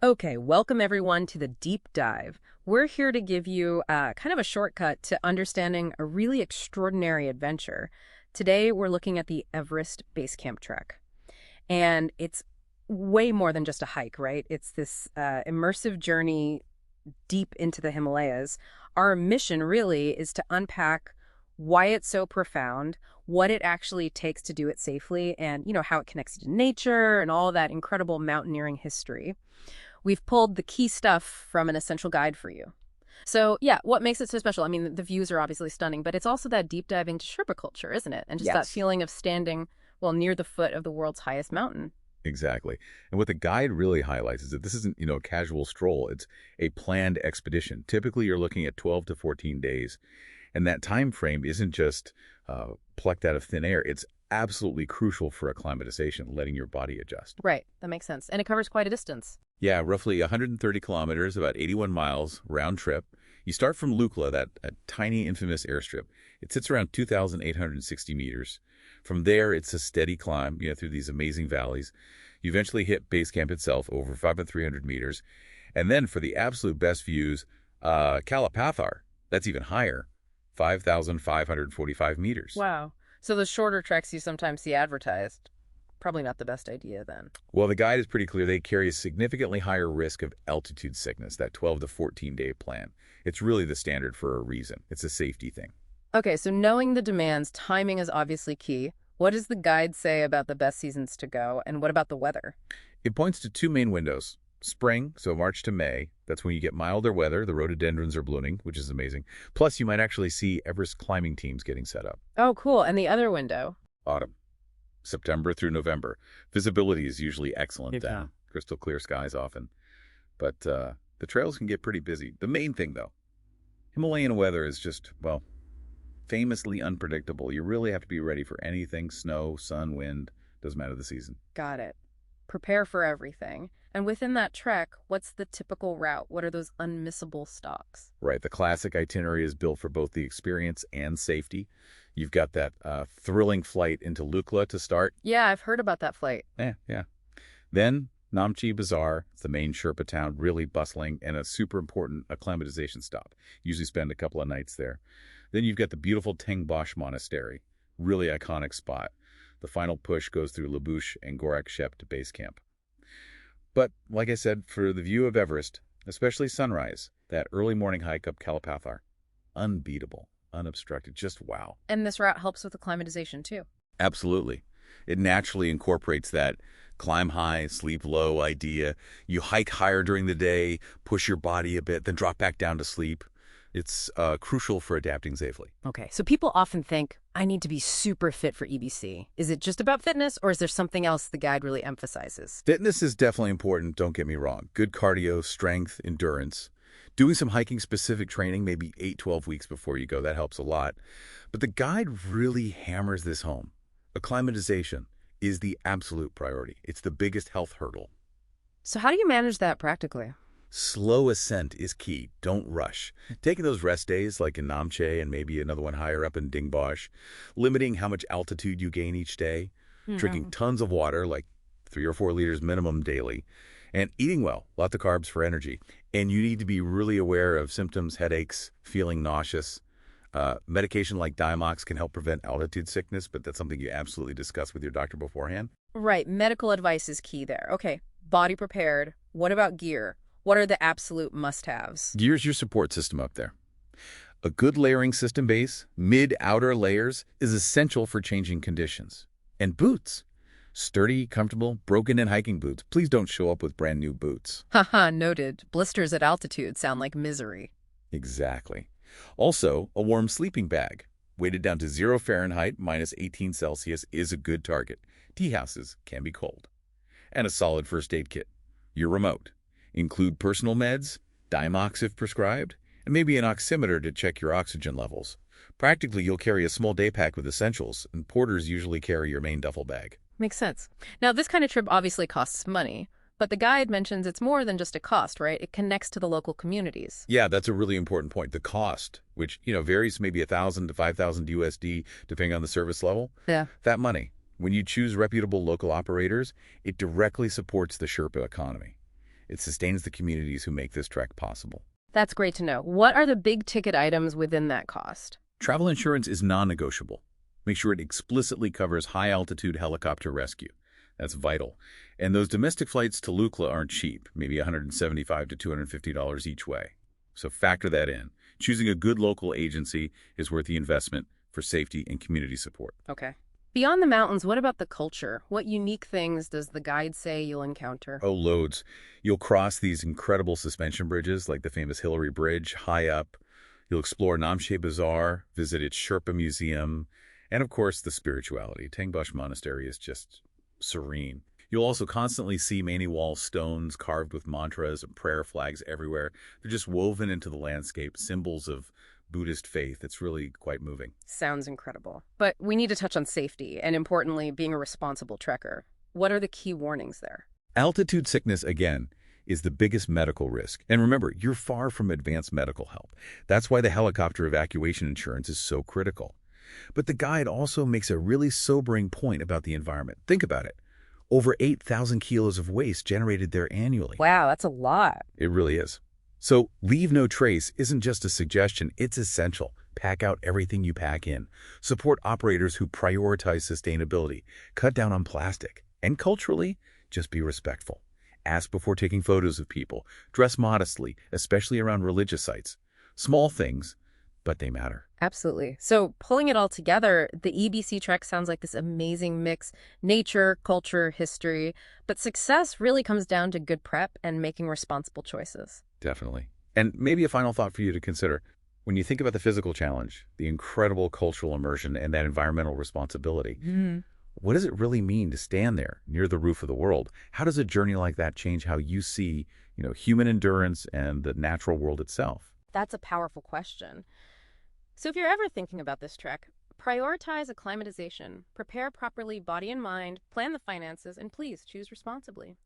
Okay, welcome everyone to the deep dive. We're here to give you kind of a shortcut to understanding a really extraordinary adventure. Today, we're looking at the Everest Base Camp Trek. And it's way more than just a hike, right? It's this immersive journey deep into the Himalayas. Our mission really is to unpack why it's so profound, what it actually takes to do it safely, and, how it connects to nature and all that incredible mountaineering history. We've pulled the key stuff from an essential guide for you. So, yeah, what makes it so special? I mean, the views are obviously stunning, but it's also that deep dive into Sherpa culture, isn't it? And just that Yes. feeling of standing, well, near the foot of the world's highest mountain. Exactly. And what the guide really highlights is that this isn't, a casual stroll. It's a planned expedition. Typically, you're looking at 12 to 14 days. And that time frame isn't just plucked out of thin air. It's absolutely crucial for acclimatization, letting your body adjust. Right, that makes sense. And it covers quite a distance. Yeah, roughly 130 kilometers, about 81 miles round trip. You start from Lukla, that a tiny infamous airstrip. It sits around 2,860 meters. From there, it's a steady climb, through these amazing valleys. You eventually hit base camp itself over 5,300 meters. And then for the absolute best views, Kalapathar, that's even higher, 5,545 meters. Wow. So the shorter treks you sometimes see advertised, probably not the best idea then. Well, the guide is pretty clear. They carry a significantly higher risk of altitude sickness, that 12 to 14-day plan. It's really the standard for a reason. It's a safety thing. Okay, so knowing the demands, timing is obviously key. What does the guide say about the best seasons to go, and what about the weather? It points to two main windows. Spring, so March to May. That's when you get milder weather. The rhododendrons are blooming, which is amazing. Plus, you might actually see Everest climbing teams getting set up. Oh, cool. And the other window? Autumn, September through November. Visibility is usually excellent Yeah. then. Crystal clear skies often. But the trails can get pretty busy. The main thing, though, Himalayan weather is just, well, famously unpredictable. You really have to be ready for anything: snow, sun, wind. Doesn't matter the season. Got it. Prepare for everything. And within that trek, what's the typical route? What are those unmissable stops? Right. The classic itinerary is built for both the experience and safety. You've got that thrilling flight into Lukla to start. Yeah, I've heard about that flight. Yeah. Then Namche Bazaar, it's the main Sherpa town, really bustling, and a super important acclimatization stop. Usually spend a couple of nights there. Then you've got the beautiful Tengboche Monastery, really iconic spot. The final push goes through Labush and Gorak Shep to base camp. But, like I said, for the view of Everest, especially sunrise, that early morning hike up Kalapathar, unbeatable, unobstructed, just wow. And this route helps with acclimatization too. Absolutely. It naturally incorporates that climb high, sleep low idea. You hike higher during the day, push your body a bit, then drop back down to sleep. It's crucial for adapting safely. Okay, so people often think, I need to be super fit for EBC. Is it just about fitness, or is there something else the guide really emphasizes? Fitness is definitely important, don't get me wrong. Good cardio, strength, endurance. Doing some hiking-specific training, maybe 8-12 weeks before you go, that helps a lot. But the guide really hammers this home. Acclimatization is the absolute priority. It's the biggest health hurdle. So how do you manage that practically? Slow ascent is key. Don't rush. Taking those rest days like in Namche and maybe another one higher up in Tengboche, limiting how much altitude you gain each day, drinking tons of water, like 3 or 4 liters minimum daily, and eating well, lots of carbs for energy. And you need to be really aware of symptoms, headaches, feeling nauseous. Medication like Diamox can help prevent altitude sickness, but that's something you absolutely discuss with your doctor beforehand. Right, medical advice is key there. Okay, body prepared. What about gear? What are the absolute must-haves? Gear's your support system up there. A good layering system base, mid-outer layers, is essential for changing conditions. And boots. Sturdy, comfortable, broken-in hiking boots. Please don't show up with brand new boots. Haha, noted. Blisters at altitude sound like misery. Exactly. Also, a warm sleeping bag. Weighted down to 0 Fahrenheit, minus 18 Celsius, is a good target. Tea houses can be cold. And a solid first aid kit. Your remote. Include personal meds, Diamox if prescribed, and maybe an oximeter to check your oxygen levels. Practically, you'll carry a small day pack with essentials, and porters usually carry your main duffel bag. Makes sense. Now, this kind of trip obviously costs money, but the guide mentions it's more than just a cost, right? It connects to the local communities. Yeah, that's a really important point. The cost, which, varies maybe 1,000 to 5,000 USD, depending on the service level. Yeah. That money, when you choose reputable local operators, it directly supports the Sherpa economy. It sustains the communities who make this trek possible. That's great to know. What are the big ticket items within that cost? Travel insurance is non-negotiable. Make sure it explicitly covers high-altitude helicopter rescue. That's vital. And those domestic flights to Lukla aren't cheap, maybe $175 to $250 each way. So factor that in. Choosing a good local agency is worth the investment for safety and community support. Okay. Beyond the mountains, what about the culture? What unique things does the guide say you'll encounter? Oh, loads. You'll cross these incredible suspension bridges like the famous Hillary Bridge high up. You'll explore Namche Bazaar, visit its Sherpa museum, and of course the spirituality. Tengboche Monastery is just serene. You'll also constantly see many wall stones carved with mantras and prayer flags everywhere. They're just woven into the landscape, symbols of Buddhist faith. It's really quite moving. Sounds incredible. But we need to touch on safety and, importantly, being a responsible trekker. What are the key warnings there? Altitude sickness, again, is the biggest medical risk. And remember, you're far from advanced medical help. That's why the helicopter evacuation insurance is so critical. But the guide also makes a really sobering point about the environment. Think about it. Over 8,000 kilos of waste generated there annually. Wow, that's a lot. It really is. So leave no trace isn't just a suggestion, it's essential. Pack out everything you pack in. Support operators who prioritize sustainability. Cut down on plastic. And culturally, just be respectful. Ask before taking photos of people. Dress modestly, especially around religious sites. Small things, but they matter. Absolutely. So pulling it all together, the EBC trek sounds like this amazing mix: nature, culture, history. But success really comes down to good prep and making responsible choices. Definitely. And maybe a final thought for you to consider. When you think about the physical challenge, the incredible cultural immersion, and that environmental responsibility, what does it really mean to stand there near the roof of the world? How does a journey like that change how you see, human endurance and the natural world itself? That's a powerful question. So if you're ever thinking about this trek, prioritize acclimatization, prepare properly body and mind, plan the finances, and please choose responsibly.